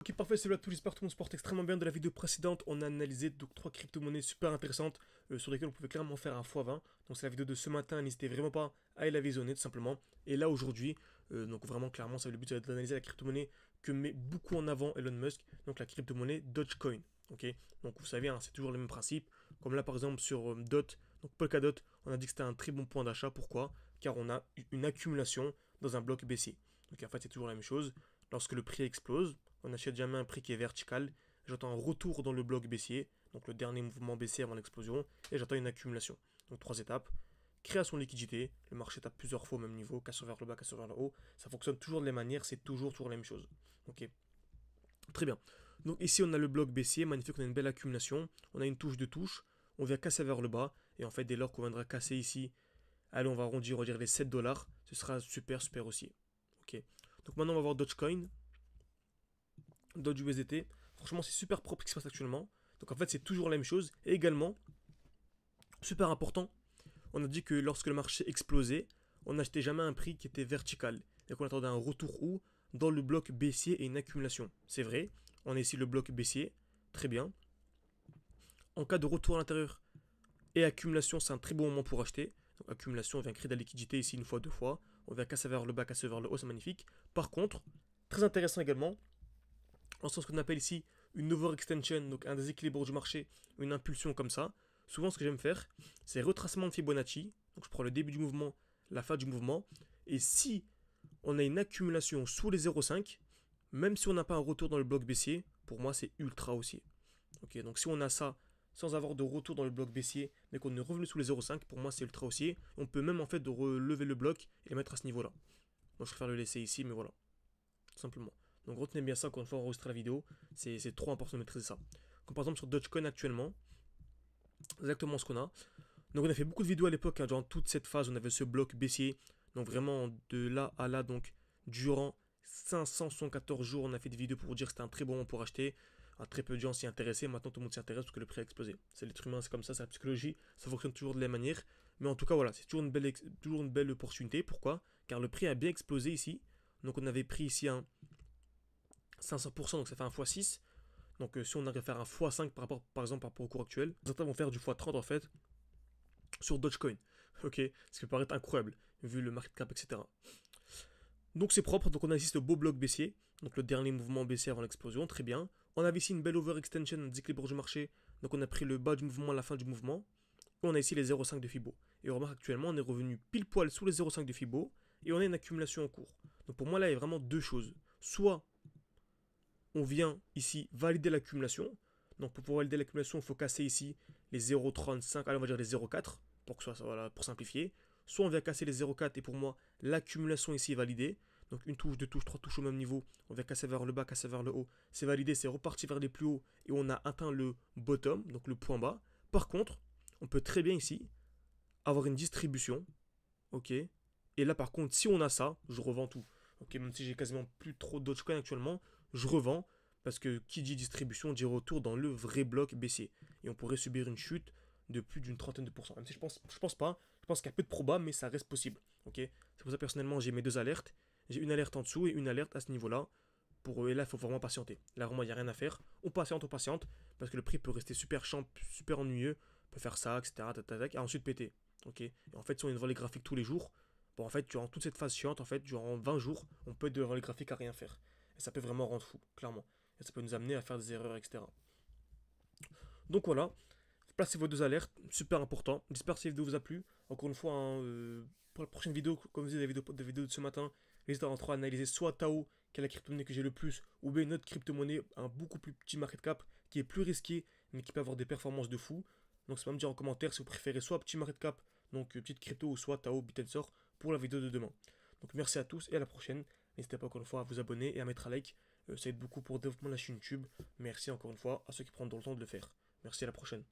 Ok, parfait, salut à tous, j'espère que tout le monde se porte extrêmement bien. De la vidéo précédente, on a analysé donc 3 crypto-monnaies super intéressantes sur lesquelles on pouvait clairement faire un x20. Donc c'est la vidéo de ce matin, n'hésitez vraiment pas à aller la visionner tout simplement. Et là aujourd'hui, donc vraiment clairement, ça le but c'est d'analyser la crypto-monnaie que met beaucoup en avant Elon Musk, donc la crypto-monnaie Dogecoin. Ok, donc vous savez, hein, c'est toujours le même principe. Comme là par exemple sur Dot, donc Polkadot, on a dit que c'était un très bon point d'achat. Pourquoi? Car on a une accumulation dans un bloc baissier. Donc en fait, c'est toujours la même chose. Lorsque le prix explose, on n'achète jamais un prix qui est vertical. J'attends un retour dans le bloc baissier, donc le dernier mouvement baissier avant l'explosion, et j'attends une accumulation. Donc 3 étapes. Création de liquidité, le marché tape plusieurs fois au même niveau, casse vers le bas, casse vers le haut. Ça fonctionne toujours de la même manière, c'est toujours la même chose. Ok, très bien. Donc ici on a le bloc baissier, magnifique, on a une belle accumulation. On a une touche de touche, on vient casser vers le bas, et en fait dès lors qu'on viendra casser ici, allez on va arrondir, on va dire les 7 dollars, ce sera super haussier. Ok, donc maintenant on va voir Dogecoin. Dodge USDT. Franchement, c'est super propre ce qui se passe actuellement. Donc en fait, c'est toujours la même chose. Et également, super important, on a dit que lorsque le marché explosait, on n'achetait jamais un prix qui était vertical. Et qu'on attendait un retour où dans le bloc baissier et une accumulation. C'est vrai, on a ici le bloc baissier. Très bien. En cas de retour à l'intérieur et accumulation, c'est un très bon moment pour acheter. Donc accumulation, on vient créer de la liquidité ici une fois, 2 fois. On vient casser vers le bas, casser vers le haut, c'est magnifique. Par contre, très intéressant également, en ce qu'on appelle ici une overextension, donc un déséquilibre du marché, une impulsion comme ça. Souvent, ce que j'aime faire, c'est retracement de Fibonacci. Donc, je prends le début du mouvement, la fin du mouvement. Et si on a une accumulation sous les 0,5, même si on n'a pas un retour dans le bloc baissier, pour moi, c'est ultra haussier. Ok, donc si on a ça sans avoir de retour dans le bloc baissier, mais qu'on est revenu sous les 0,5, pour moi, c'est ultra haussier. On peut même en fait de relever le bloc et le mettre à ce niveau-là. Moi, je préfère le laisser ici, mais voilà, tout simplement. Donc retenez bien ça quand on va enregistrer la vidéo, c'est trop important de maîtriser ça. Comme par exemple sur Dogecoin actuellement, exactement ce qu'on a. Donc on a fait beaucoup de vidéos à l'époque, hein, durant toute cette phase, on avait ce bloc baissier, donc vraiment de là à là, donc durant 514 jours, on a fait des vidéos pour vous dire que c'était un très bon moment pour acheter. Très peu de gens s'y intéressaient, maintenant tout le monde s'y intéresse parce que le prix a explosé. C'est l'être humain, c'est comme ça, c'est la psychologie, ça fonctionne toujours de la même manière. Mais en tout cas, voilà, c'est toujours une belle opportunité. Pourquoi? Car le prix a bien explosé ici. Donc on avait pris ici un 500%, donc ça fait un x6. Donc si on arrive à faire un x5 par exemple par rapport au cours actuel, certains vont faire du x30 en fait sur Dogecoin. Ok, ce qui peut paraître incroyable vu le market cap, etc. Donc c'est propre, donc on a ici ce beau bloc baissier, donc le dernier mouvement baissier avant l'explosion, très bien. On avait ici une belle overextension, un déséquilibre du marché, donc on a pris le bas du mouvement à la fin du mouvement. Et on a ici les 0,5 de Fibo. Et on remarque actuellement, on est revenu pile poil sous les 0,5 de Fibo, et on a une accumulation en cours. Donc pour moi là, il y a vraiment deux choses. Soit on vient ici valider l'accumulation. Donc pour pouvoir valider l'accumulation, il faut casser ici les 0,35, allez on va dire les 0,4 pour que ce soit, voilà, pour simplifier. Soit on vient casser les 0,4 et pour moi l'accumulation ici est validée. Donc une touche, deux touches, trois touches au même niveau. On vient casser vers le bas, casser vers le haut. C'est validé, c'est reparti vers les plus hauts et on a atteint le bottom, donc le point bas. Par contre, on peut très bien ici avoir une distribution. Ok. Et là par contre, si on a ça, je revends tout. Ok, même si j'ai quasiment plus trop de Dogecoin actuellement, je revends parce que qui dit distribution dit retour dans le vrai bloc baissier. Et on pourrait subir une chute de plus d'une trentaine de pourcents. Même si je pense pas, je pense qu'il y a peu de probas, mais ça reste possible. Ok, c'est pour ça personnellement j'ai mes deux alertes. J'ai une alerte en dessous et une alerte à ce niveau-là. Pour eux, et là, il faut vraiment patienter. Là, vraiment, il n'y a rien à faire. On patiente, parce que le prix peut rester super champ, super ennuyeux. On peut faire ça, etc. Et ensuite péter. Ok. Et en fait, si on est devant les graphiques tous les jours, bon, en fait, durant toute cette phase chiante, en fait, durant 20 jours, on peut être devant les graphiques à rien faire. Et ça peut vraiment rendre fou, clairement. Et ça peut nous amener à faire des erreurs, etc. Donc voilà, placez vos deux alertes, super important. J'espère que cette vidéo vous a plu. Encore une fois, hein, pour la prochaine vidéo, comme vous dites, des vidéos de ce matin, n'hésitez pas à analyser soit Tao, qui est la crypto-monnaie que j'ai le plus, ou bien une autre crypto-monnaie, un beaucoup plus petit market cap, qui est plus risqué, mais qui peut avoir des performances de fou. Donc, c'est pas me dire en commentaire si vous préférez soit petit market cap, donc petite crypto, ou soit Tao, Bitensor, pour la vidéo de demain. Donc, merci à tous et à la prochaine. N'hésitez pas encore une fois à vous abonner et à mettre un like. Ça aide beaucoup pour le développement de la chaîne YouTube. Merci encore une fois à ceux qui prendront le temps de le faire. Merci, à la prochaine.